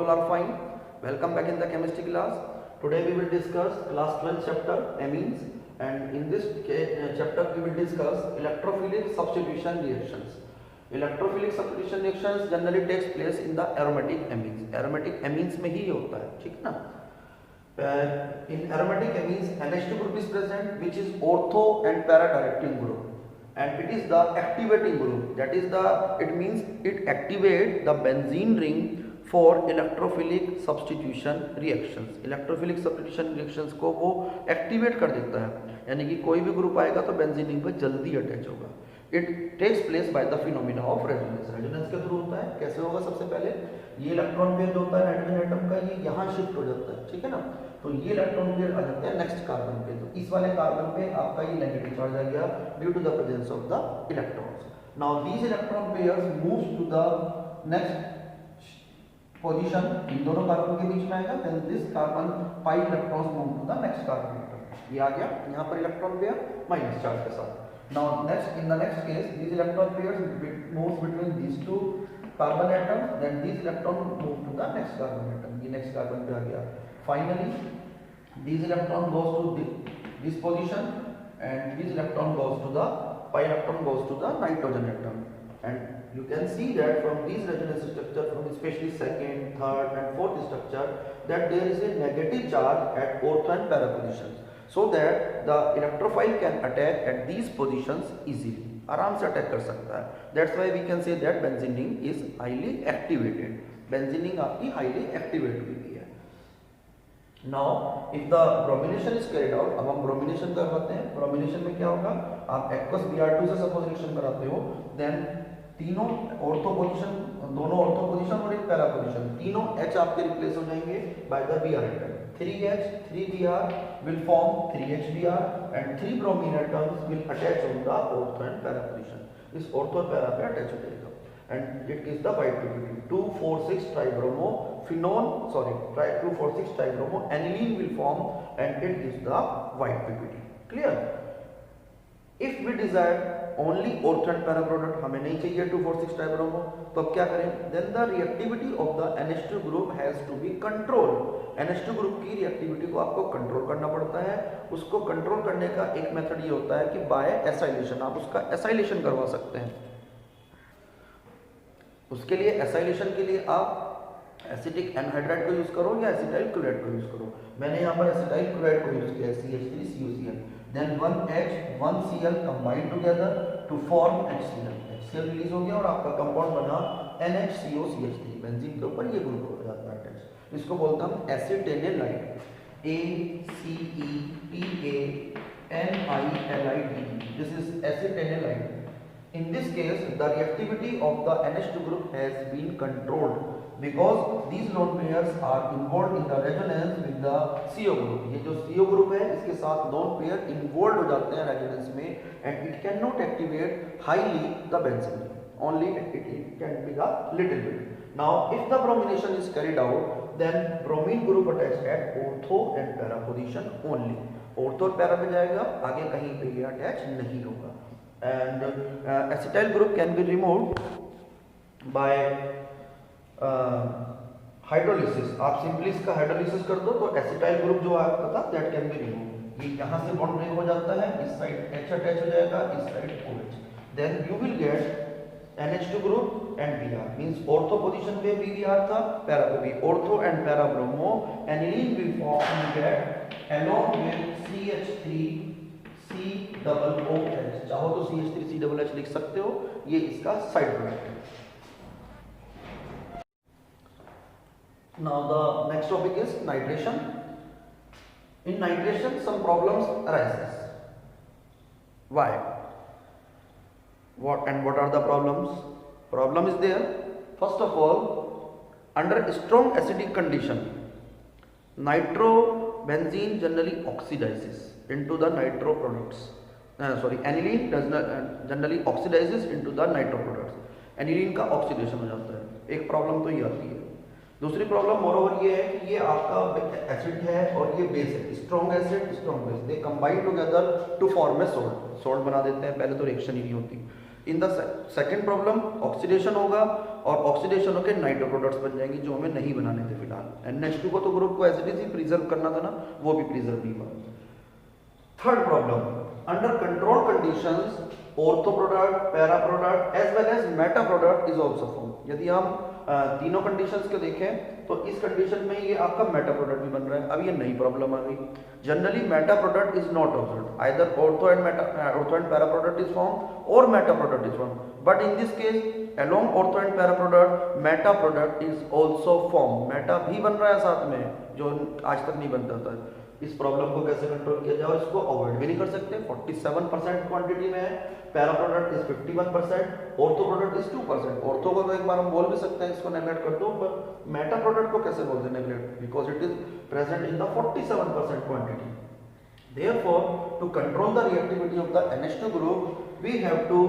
you all are fine. Welcome back in the chemistry class. Today we will discuss class 12 chapter amines, and in this chapter we will discuss electrophilic substitution reactions. Electrophilic substitution reactions generally takes place in the aromatic amines. Aromatic amines में ही होता है, ठीक है ना. In aromatic amines, NH2 group is present, which is ortho and para directing group, and it is the activating group. That is it means it activates the benzene ring for electrophilic substitution reactions. Electrophilic substitution reactions को वो activate कर देता है, यानी कि कोई भी group आएगा तो बेंजीन रिंग पर जल्दी अटैच होगा. It takes place by the phenomena of resonance. Resonance के थ्रू होता है. कैसे होगा? सबसे पहले ये इलेक्ट्रॉन पेयर जो होता है नाइट्रोजन एटम का, ये यहाँ शिफ्ट हो जाता है, ठीक है ना. तो ये इलेक्ट्रॉन पेयर आ जाता है नेक्स्ट कार्बन पे. तो इस वाले कार्बन पे आपका ये नेगेटिव चार्ज आ गया due to the presence of the electrons. Now these electron pairs moves to the next position. इन दोनों कार्बन के बीच में आएगा. Then this carbon 5 electrons move to the next carbon atom. ये आ गया यहाँ पर इलेक्ट्रॉन पेयर माइनस चार्ज के साथ. Now next, in the next case, these electron pairs moves between these two carbon atoms. Then these electrons move to the next carbon atom. ये next carbon पे आ गया. Finally, these electron goes to this position, and this electron goes to the pi electron goes to the nitrogen atom. And you can see that from these resonance structure, from especially second, third, and fourth structure, that there is a negative charge at ortho and para positions. So that the electrophile can attack at these positions easily. आराम से attack कर सकता है. That's why we can say that benzene ring is highly activated. Benzene ring आपकी highly activate हुई है. Now, if the bromination is carried out, अब हम bromination करवाते हैं. bromination में क्या होगा? आप aqueous Br2 से suppose reaction कराते हो, then तीनों ऑर्थो पोजीशन, दोनों ऑर्थो पोजीशन और एक पैरा पोजीशन, तीनों H आपके रिप्लेस हो जाएंगे by the Br atom. 3H 3Br will form 3HBr and 3 bromine atoms will attach on the ortho and para position. इस ortho और para पे attach हो जाएगा and it is the white PPT. 2,4,6 tribromo phenol, 2,4,6 tribromo aniline will form and it is the white PPT. Clear? If we desire only ortho and para product, हमें नहीं चाहिए 2,4,6 tribromo, तो अब क्या करें? Then the reactivity of the NH2 group has to be controlled. NH2 group की reactivity को आपको कंट्रोल करना पड़ता है. उसको कंट्रोल करने का एक मेथड ये होता है कि बाय एसाइलेशन. आप उसका एसाइलेशन करवा सकते हैं. उसके लिए एसाइलेशन के लिए आप एसिटिक एनहाइड्राइड को यूज करो या एसिटाइल क्लोराइड को यूज करो. मैंने यहाँ पर एसिटाइल क्लोराइड को यूज किया, CH3COCl. Then 1H 1Cl combined together to form HCl. HCl release हो गया और आपका कंपाउंड बना NHCOCH3. बेंजीन के ऊपर ये ग्रुप हो जाता है अटैच. इसको बोलते हम एसिटेनिलाइड. ACETANILIDE. This is acetanilide. In this case, the reactivity of the NH2 group has been controlled because these lone pairs are involved in the resonance with the CO group. ये जो CO group है इसके साथ lone pair involved हो जाते हैं resonance में, and it cannot activate highly the benzene. Only it can be a little bit. Now, if the bromination is carried out, then bromine group attached at ortho and para position only. Ortho और para पे जाएगा, आगे कहीं पे ये attach नहीं होगा. And acetyl group can be removed by hydrolysis. आप सिंपली इसका हाइड्रोलिसिस कर दो तो एसिटाइल ग्रुप जो आपका था दैट कैन बी रिमूव. ये यहाँ से बॉन्ड ब्रेक हो जाता है, इस साइड H अटैच हो जाएगा, इस side OH. Then you will get NH2 group and Br. means ortho position पे Br था, para पे भी ortho and para bromo aniline will form you get along with CH3 COOH. चाहो तो CH3 COOH लिख सकते हो. ये इसका साइड प्रोडक्ट है. Now the next topic is nitration. In nitration some problems arises. Why? What are the problems? Problem is there. First of all, under strong acidic condition, nitrobenzene generally oxidizes into the nitro products. Aniline does not generally oxidizes into the nitro products. Aniline का oxidation हो जाता है. एक problem तो ये आती है. दूसरी प्रॉब्लम मोरओवर ये है कि ये आपका एसिड है और ये बेस है. Strong acid strong base, they combine together to form a salt. Salt बना देते हैं. पहले तो रिएक्शन ही नहीं होती. In the second problem oxidation होगा और ऑक्सीडेशन होकर नाइट्रो प्रोडक्ट्स बन जाएंगी जो हमें नहीं बनाने थे फिलहाल। NH2 को तो ग्रुप को एज इट इज ही प्रिजर्व करना था ना, वो भी प्रिजर्व नहीं हुआ। Third problem, under control conditions ortho product, para product as well as meta product is also form. यदि हम तीनों कंडीशंस को देखें तो इस कंडीशन में ये आपका मेटा प्रोडक्ट भी बन रहा है। अब ये नई प्रॉब्लम आ गई, generally meta product is not observed, either ortho and para product is form और meta product is form, but in this case along ortho and para product meta product is also form. Meta भी बन रहा है साथ में, जो आज तक नहीं बनता था। इस प्रॉब्लम को कैसे कंट्रोल किया जाए, इसको अवॉइड भी नहीं कर सकते। 47% क्वांटिटी में है, para product is 51%, ortho product is 2%। Ortho को तो एक बार हम बोल भी सकते हैं इसको नेगलेक्ट कर दो, पर मेटा प्रोडक्ट को कैसे बोलते हैं neglect, because it is present in the 47% quantity. Therefore, to control the reactivity of the NH2 group, we have to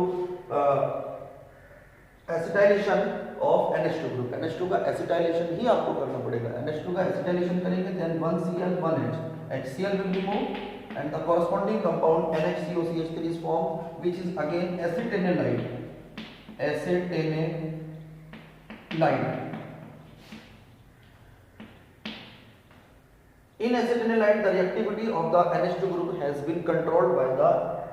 acetylation of NH2 group। NH2 का acetylation ही आपको करना पड़ेगा। NH2 का acetylation करेंगे, then 1Cl 1H, HCl will be removed and the corresponding compound NHCOCH3 is formed, which is again acetanilide। In acetanilide, the reactivity of the NH2 group has been controlled by the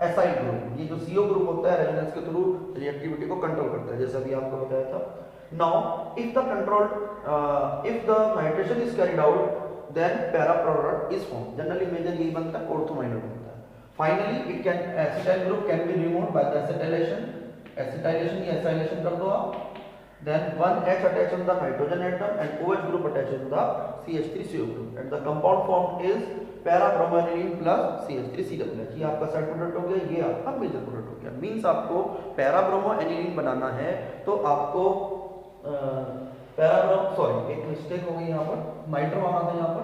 acyl group। ये जो CO group होता है resonance के through reactivity को control करता है, जैसा अभी आपको बताया था। Now, if the nitration is carried out, then para product is formed। Generally major यही बनता है, ऑर्थो माइनर बनता है। Finally, acetyl group can be removed by the acetylation या acylation कर दो आप। Then 1H attached on the nitrogen atom and OH group attached on the CH3CO group and the compound formed is para-bromelain plus CH3COOH। ये आपका side product हो गया, ये आपका मेजर प्रोडक्ट हो गया। मींस आपको पैरा-ब्रोमोएनिलीन बनाना है तो आपको एक मिस्टेक हो गई यहाँ पर, नाइट्रो आना था यहाँ पर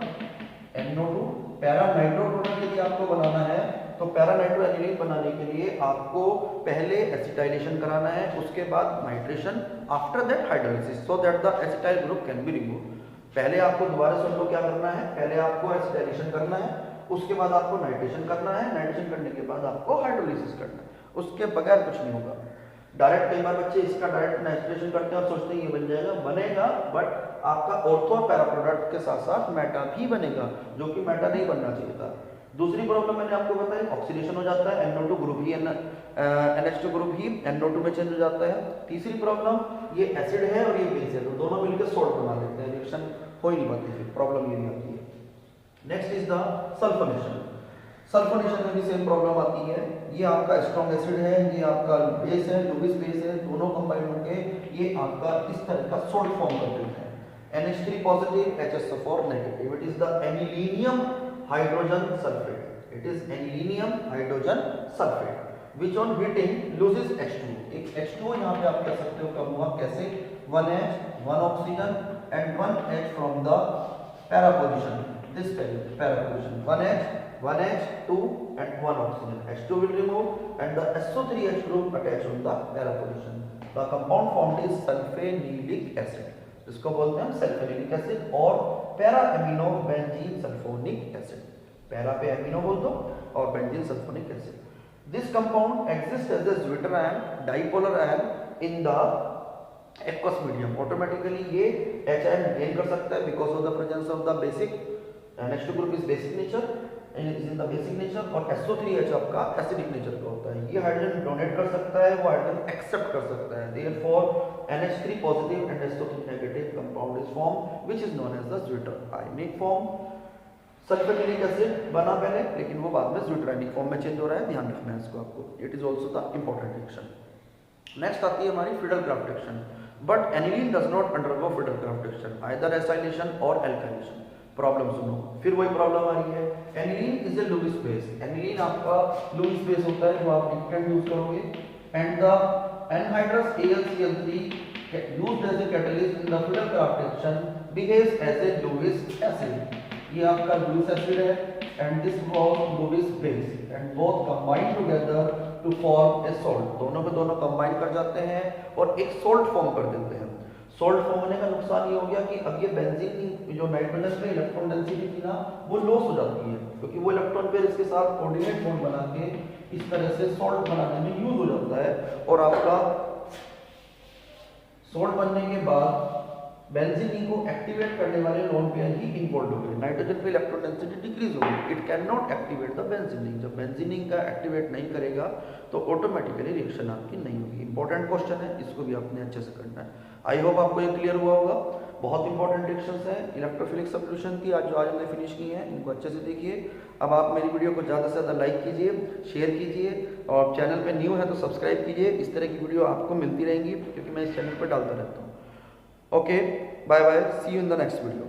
NO2। पैरा नाइट्रो प्रोडक्ट यदि आपको बनाना है तो पैरा नाइट्रो एनिलीन बनाने के लिए आपको पहले एसिटाइलेशन कराना है, उसके बाद nitration, after that hydrolysis, so that the acetyl group can be removed. पहले आपको दोबारा सुन लो क्या करना है, पहले आपको एसिटाइलेशन करना है, उसके बाद आपको नाइट्रेशन करना है, नाइट्रेशन करने के बाद आपको हाइड्रोलिसिस करना है, उसके बगैर कुछ नहीं होगा। डायरेक्ट कई बार बच्चे इसका डायरेक्ट नाइट्रेशन करते हैं और सोचते हैं ये बन जाएगा, बनेगा, बट आपका ऑर्थो और पैरा प्रोडक्ट के साथ साथ मेटा भी बनेगा, जो कि मेटा नहीं बनना चाहिए था। दूसरी प्रॉब्लम मैंने आपको बताई, ऑक्सीडेशन हो जाता है, NO2 ग्रुप ही NH2 ग्रुप ही NO2 में चेंज हो जाता है। तीसरी प्रॉब्लम, ये एसिड है और ये बेस है, तो दोनों मिलकर सॉल्ट बना देते हैं, रिएक्शन हो ही नहीं पाती, फिर प्रॉब्लम ये नहीं आती है। Next is the sulphonation. Sulphonation में भी सेम प्रॉब्लम आती है। ये आपका स्ट्रॉन्ग एसिड है, ये आपका बेस है, लुइस बेस है, दोनों कंबाइन होकर ये आपका इस तरह का सॉल्ट फॉर्म कर देते हैं। NH3 positive, HSO4 negative. It is the anilinium hydrogen sulphate. It is anilinium hydrogen sulphate which on heating loses H2। एक H2 यहाँ पे आप कह सकते हो कम हुआ, कैसे? 1H, 1 oxygen and 1H from the para position, this para position, 1H, 2 and 1 oxygen, H2 will remove and the SO3H group attached on the para position। The compound formed is sulfanilic acid, इसको बोलते हैं sulphanilic acid और para amino benzene sulphonic acid. Para पे amino बोल दो और benzene sulphonic acid. This compound exist as a zwitter ion, dipolar ion in the aqueous medium. Automatically ये H ion gain कर सकता है because of the presence of the basic NH2 group is basic nature, is in the basic nature, और SO3H आपका acidic nature का होता है। ये हाइड्रोजन डोनेट कर सकता है, वो हाइड्रोजन एक्सेप्ट कर सकता है। Therefore NH3 positive and SO3 negative compound is form which is known as the zwitter ionic form. Sulphanilic acid बना पहले, लेकिन वो बाद में ज्विटर आयनिक फॉर्म में चेंज हो रहा है, ध्यान रखना है इसको आपको। It is also the important reaction. Next आती है हमारी Friedel Crafts reaction, but aniline does not undergo Friedel Crafts reaction, either acylation और एल्काइलेशन। प्रॉब्लम सुनो, फिर वही प्रॉब्लम आ रही है। Aniline is a Lewis base. Aniline आपका लुईस बेस होता है जो आप डिफरेंट यूज करोगे, and the anhydrous AlCl3 used as a catalyst in the Fiddlecraft reaction behaves as a Lewis acid। ये आपका लुईस एसिड है and this was Lewis base and both combine together to form a salt। दोनों के दोनों combine कर जाते हैं और एक सॉल्ट फॉर्म कर देते हैं। सॉल्ट फॉर्म होने का नुकसान ये हो गया कि अब ये बेंजीन की जो नाइट्रोजन पे इलेक्ट्रॉन डेंसिटी थी ना, वो लॉस हो जाती है, क्योंकि वो इलेक्ट्रॉन पेयर इसके साथ कोऑर्डिनेट बॉन्ड बना के इस तरह से सॉल्ट बनाने में यूज हो जाता है, और आपका सोल्ट बनने के बाद बेंजीन को एक्टिवेट करने वाले लोन पेयर ही इन्वॉल्व हो गए, नाइट्रोजन पे इलेक्ट्रॉन डेंसिटी डिक्रीज होगी, it can not activate the benzene. जब बेंजीन का एक्टिवेट नहीं करेगा तो ऑटोमेटिकली रिएक्शन आपकी नहीं होगी। इंपॉर्टेंट क्वेश्चन है, इसको भी आपने अच्छे से करना है। आई होप आपको ये क्लियर हुआ होगा। बहुत इंपॉर्टेंट रिएक्शंस हैं इलेक्ट्रोफिलिक सब्स्टिट्यूशन की, आज हमने फिनिश की हैं, इनको अच्छे से देखिए। अब आप मेरी वीडियो को ज़्यादा से ज़्यादा लाइक कीजिए, शेयर कीजिए, और चैनल पे न्यू है तो सब्सक्राइब कीजिए। इस तरह की वीडियो आपको मिलती रहेंगी क्योंकि मैं इस चैनल पर डालता रहता हूँ। Okay, bye bye, see you in the next video.